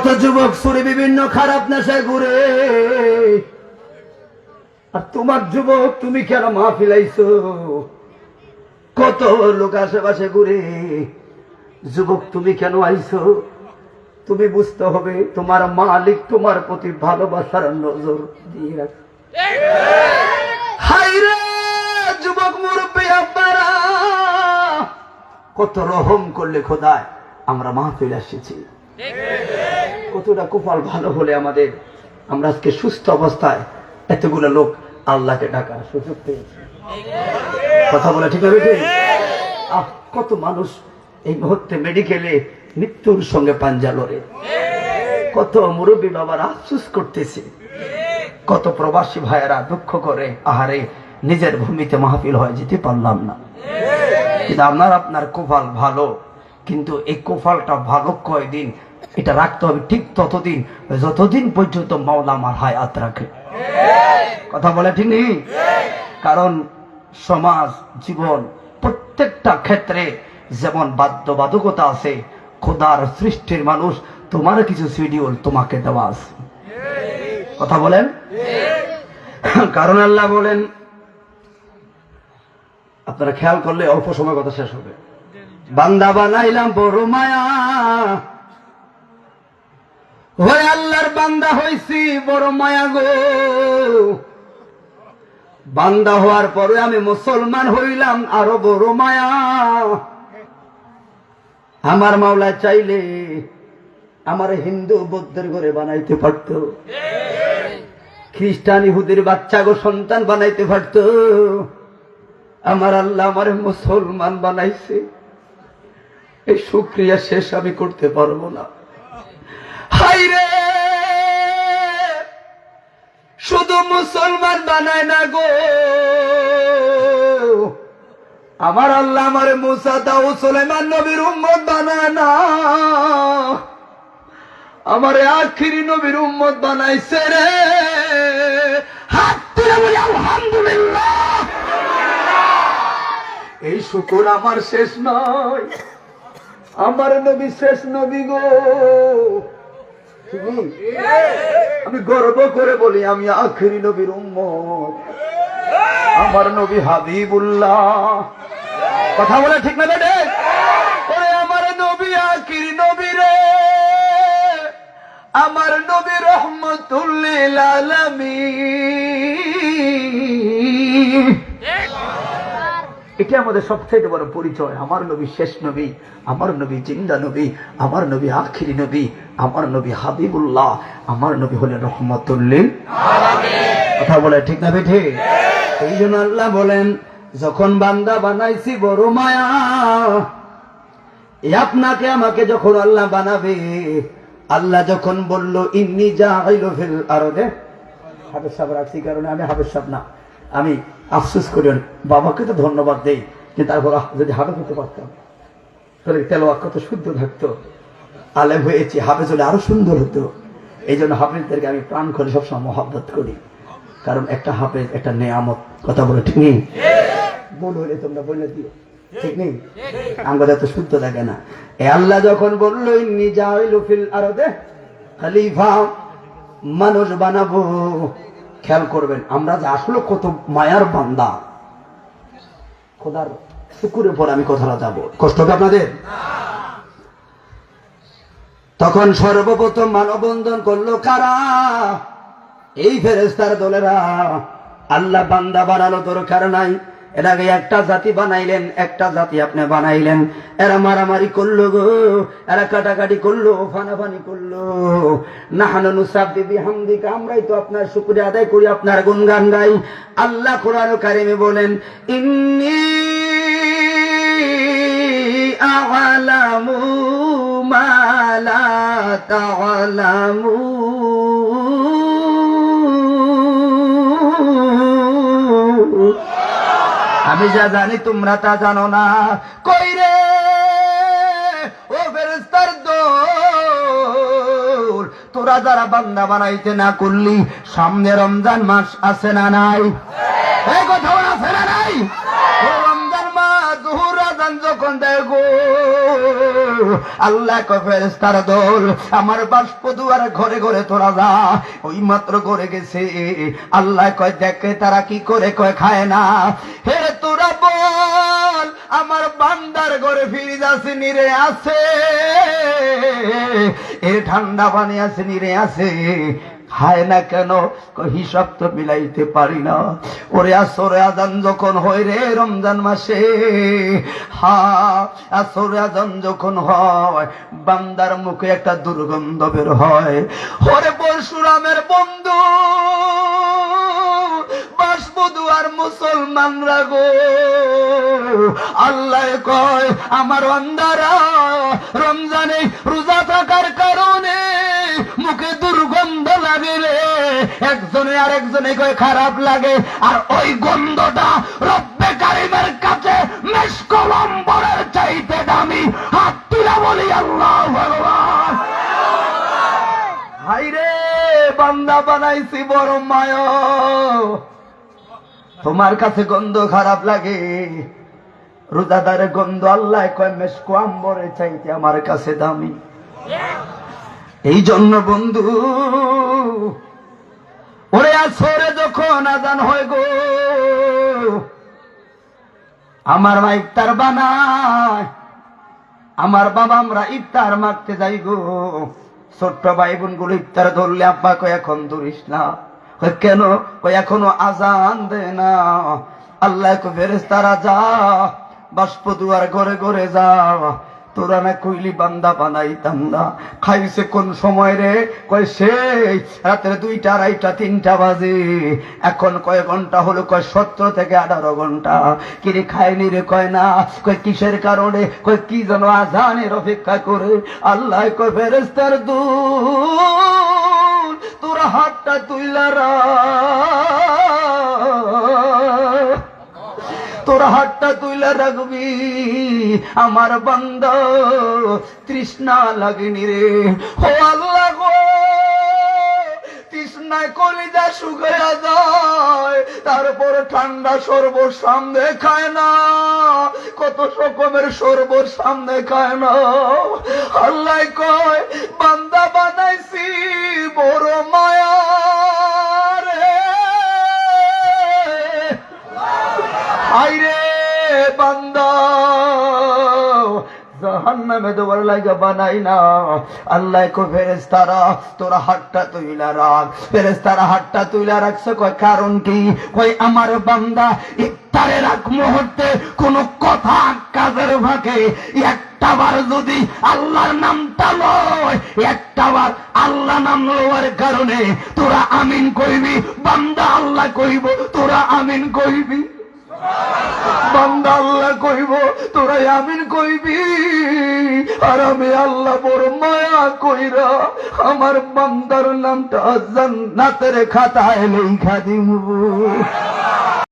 কত যুবক সুরে বিভিন্ন খারাপ নেশায় ঘুরে, আর তোমার যুবক তুমি কেন মাহফিল আইছো? কত লোক আশেপাশে ঘুরে, যুবক তুমি কেন আইছো? তুমি বুঝতে হবে তোমার মালিক তোমার প্রতি ভালোবাসার নজর দিয়ে রাখে। হায়রে যুবক মুরব্বী আব্বারা, কত রহম করলে খোদায় আমরা মাহফিল এসেছি। কতটা কপাল ভালো হলে আমাদের আমরা আজকে সুস্থ অবস্থায় এতগুলো লোক আল্লাহকে ডাকার সুযোগ পেয়েছি। কথা বলে ঠিক হবে ঠিক? কত মানুষ এই মুহূর্তে মেডিকেলে মৃত্যুর সঙ্গে পাঞ্জা লড়ে, কত মুরব্বী বাবারা আফসোস করতেছে, কত প্রবাসী ভাইয়েরা দুঃখ করে আহারে নিজের ভূমিতে মাহফিল হয়ে যেতে পারলাম না। কিন্তু আপনার কপাল ভালো, কিন্তু এই কপালটা ভালো কয়দিন এটা রাখতে হবে ঠিক ততদিন যতদিন পর্যন্ত মাওলা আমার হায়াত রাখে। কথা বলে ঠিক নেই? কারণ সমাজ জীবন প্রত্যেকটা ক্ষেত্রে যেমন বাধ্যবাধকতা আছে, খোদার সৃষ্টির মানুষ তোমার কিছু শিডিউল তোমাকে দেওয়া আছে। কথা বলেন? কারণ আল্লাহ বলেন, আপনারা খেয়াল করলে অল্প সময় কথা শেষ হবে। বান্দা বানাইলাম বড় মায়া, ওই আল্লাহর বান্দা হইছি বড় মায়া গো। বান্দা হওয়ার পরে আমি মুসলমান হইলাম আরো বড় মায়া। আমার মাওলা চাইলে আমার হিন্দু বৌদ্ধের ঘরে বানাইতে পারত, খ্রিস্টান ইহুদির বাচ্চা গো সন্তান বানাইতে পারত। আমার আল্লাহ আমার মুসলমান বানাইছে, এই শুকরিয়া শেষ আমি করতে পারবো না। হায়রে শুধু মুসলমান বানায় না গো, আমার আল্লাহ আমার মুসা দাও সুলাইমান নবীর উম্মত বানায় না, আমার আখিরি নবীর উম্মত বানাইছে রে। হাত তুলে বলি আলহামদুলিল্লাহ। এই শুকর আমার শেষ নয়, আমার নবী শেষ নবী গো। আমি গর্ব করে বলি আমি আখিরি নবীর উম্মত, আমার নবী হাবিবুল্লাহ। কথা বলে ঠিক না বেটে? আমার নবী আখিরি নবী রে, আমার নবী রহমতুল লিল আলামিন। এটা আমাদের সবথেকে বড় পরিচয়। আমার নবী শেষ নবী, আমার নবী জিন্দা নবী, আমার নবী আখিরি নবী, আমার নবী হাবিবুল্লাহ, আমার নবী হলেন রহমতুল লিল আলামিন। কথা বলে ঠিক না বেঠে? এই জন্য আল্লাহ বলেন, যখন বান্দা বানাইছি বড় মায়া, আপনাকে আমাকে যখন আল্লাহ বানাবে, আল্লাহ যখন বলল ইন্নী জাইলু ফিল আরদে, হাফেজ সাহেব রাখছি কারণে আমি হাফেজ সাহেব না, আমি আফসোস করি বাবাকে তো ধন্যবাদ দেই, কিন্তু তারপর যদি হাফেজ হতে পারতাম তাহলে তেলাওয়াত কত শুদ্ধ থাকতো, আলেম হয়েছি হাফেজ হলে আরো সুন্দর হতো। এই জন্য হাফেজদেরকে আমি প্রাণ করে সবসময় মহব্বত করি, কারণ একটা হাফেজ একটা নেয়ামত। কথা বলে ঠিক নেই? ভুল হইলে তোমরা বলে দিও, ঠিক নেই? আমরা এত শুদ্ধ থাকে না। এ আল্লাহ যখন বললো ইন্নী জাইলু ফিল আরদে খলিফা, মানুষ বানাবো। খেয়াল করবেন আমরা যে আসলে কত মায়ার বান্দা। খোদার শুকুরের পর আমি কথাটা যাব, কষ্ট হবে আপনাদের? তখন সর্বপ্রথম মানববন্ধন করলো কারা? এই ফেরেশতার দলেরা। আল্লাহ বান্দা বানানো দরকার নাই, এর আগে একটা জাতি বানাইলেন, একটা জাতি আপনি বানাইলেন। এরা মারামারি করলো গো, এরা কাটাকাটি করলো, ফানাফানি করলো। নাহনু নুসাব্বিহু বিহামদিকা, আমরাই তো আপনার শুকরিয়া আদায় করি, আপনার গুণগান গাই। আল্লাহ কোরআন কারিমে বলেন, ইন্নী আ'লামু মা লা তা'লামুন। আমি যা জানি তোমরা তা জানো না। কই রে ও ফেরেশতার দল, তোরা যারা বান্দা বানাইতে না করলি, সামনে রমজান মাস আছে না নাই? এই কথা আছে না নাই? রমজান মাস যখন দেখো আল্লাহ কয় ফেরেশতার দল আমার বাষ্প দুয়ার ঘরে ঘরে তোরা যা। ওই মাত্র ঘরে গেছে। আল্লাহ কয় দেখে তারা কি করে, কয় খায় না। হে তোরা বল আমার বান্দার ঘরে ফিরিজ আছে নিরে আছে, এ ঠান্ডা পানি আছে নিরে আছে, খায় না কেন? হিসাব তো মিলাইতে পারি না। ওরে আসরে আজান যখন হয় রে রমজান মাসে, আসরে আজান যখন হয় বান্দার মুখে একটা দুর্গন্ধ বের হয়। ওরে পরশুরামের বন্ধু বাসবুদুয়ার মুসলমানরা গো, আল্লাহ কয় আমার বান্দারা রমজানে রোজা থাকার কারণে মুখে দুর্গন্ধ লাগে রে। একজনে আর একজনে কয় খারাপ লাগে, আর ওই গন্ধটা রব্বে কারিমের কাছে মেশকলম্বরের চাইতে দামি। হাত তুলে বলি আল্লাহু আকবার। হায়রে বান্দা বানাইছি বড় মায়া, তোমার কাছে গন্ধ খারাপ লাগে, রোজাদারের গন্ধ আল্লাহ কয় মেশকলম্বরের চাইতে আমার কাছে দামি। এই জন্য বন্ধু ওরে আসরে যখন আজান হয় গো, আমার মা ইফতার বানায়, আমার বাবা আমরা ইফতার মারতে যাই গো। ছোট্ট ভাই বোন গুলো ইফতার ধরলে আব্বা কয় এখন ধরিস না। কেন? কয় এখনো আজান দে না। আল্লাহ কয় ফেরেশতারা যা বাষ্প দুয়ার ঘরে ঘরে যা, তোরা না কইলি বান্দা বানাইতাম না। খাইছে কোন সময় রে? কয় সেই রাতের 2টা, 2:30, 3টা বাজে। এখন কয় ঘন্টা হলো? কয় 17 থেকে 18 ঘন্টা। কিরে খায়নি রে? কয় না। কয় কিসের কারণে? কয় কি যেন আজানের অপেক্ষা করে। আল্লাহ কয় ফেরেশতার দূত তোরা হাতটা তুইলা রাখ, তোর হাতটা তুইলা রাখবি, আমার বান্দা তৃষ্ণা লাগেনি রে। ও আল্লাহ গো, তৃষ্ণায় কলিজা শুকায়া যায়, তারপর ঠান্ডা শরবত সামনে খায় না, কত রকমের শরবত সামনে খায় না। আল্লাহ কয় বান্দা বানাইছি বড় মায়া রে। আইরে বান্দা জাহান্নামে দেওয়ার লাগা বানাই না। আল্লাহ কো ফেরেশতারা তোরা হাতটা তুইলা রাখ। ফেরেশতারা হাতটা তুইলা রাখছে, কয় কারণ কি? কয় আমার বান্দা ইফতারের আগ মুহূর্তে কোন কথা কাজের ফাঁকে একটাবার যদি আল্লাহর নামটা লয়, একটাবার আল্লাহ নাম লওয়ার কারণে তোরা আমিন কইবি। বান্দা আল্লাহ কইব, তোরা আমিন কইবি। বান্দা আল্লাহ কইব, তোরা আমিন কইবি। আর আমি আল্লাহ বড় মায়া কইরা আমার বান্দার নামটা জান্নাতের খাতায় লেখা দিমু।